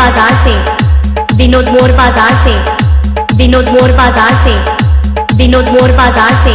बाजार से, विनोद मोर बाजार से, विनोद मोर बाजार से, विनोद मोर बाजार से।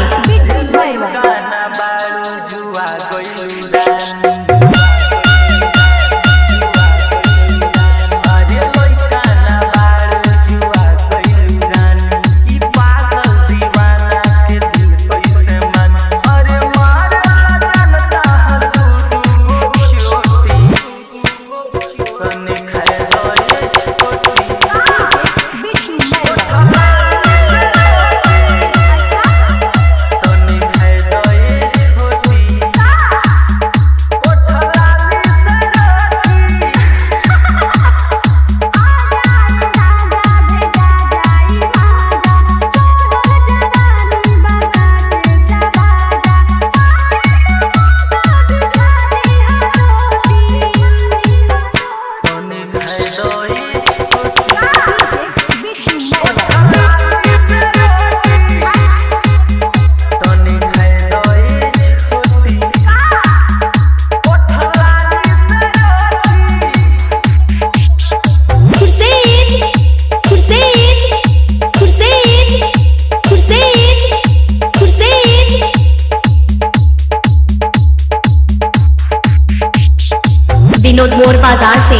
विनोद मोर बाजार से,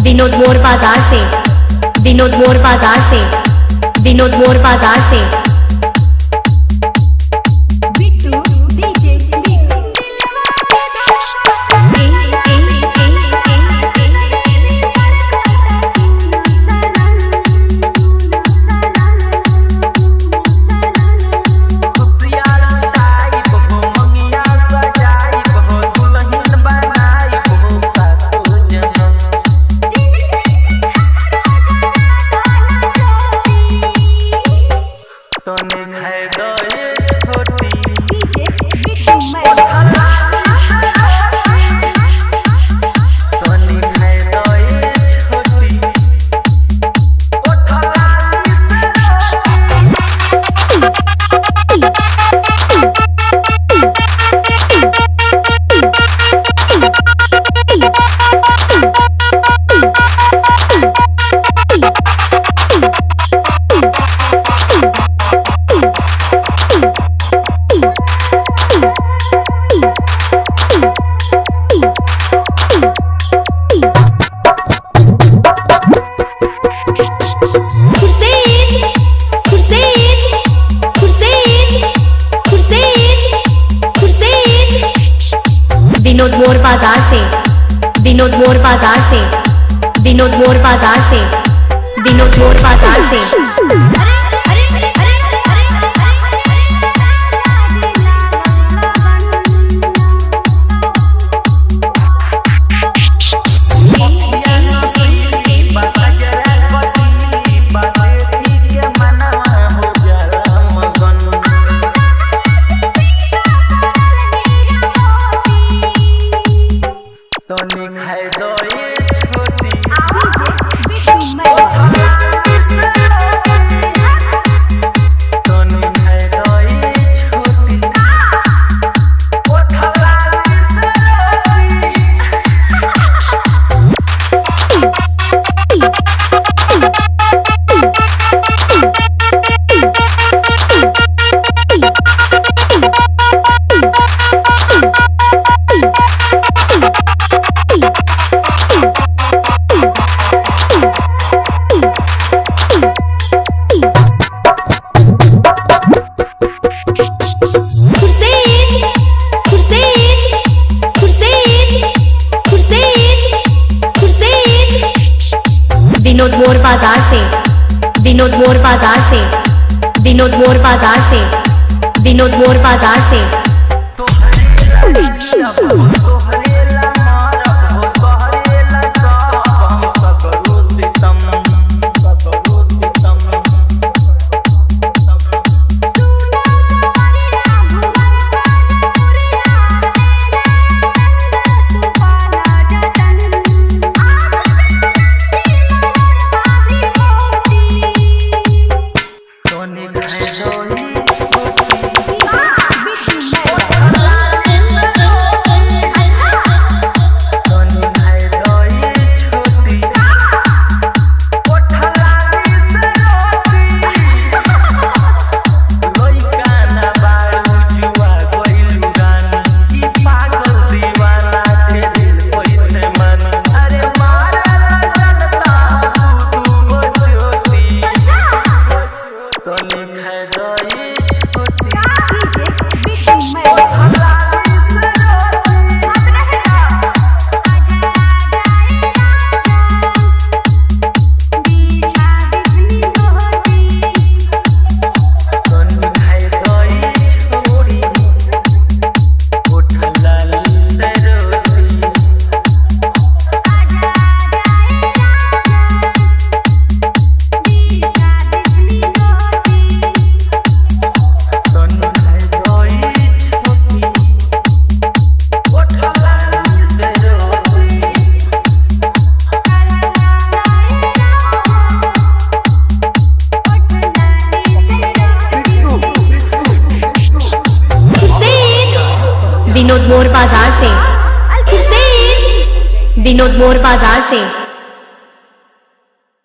विनोद मोर बाजार से, विनोद मोर बाजार से, विनोद मोर बाजार से। विनोद मोर बाजार से, विनोद मोर बाजार से, विनोद मोर बाजार से, विनोद मोर बाजार से। विनोद मोर बाजार से, विनोद मोर बाजार से, विनोद मोर बाजार से, विनोद मोर बाजार से। विनोद मोर बाजार से, विनोद मोर बाजार से।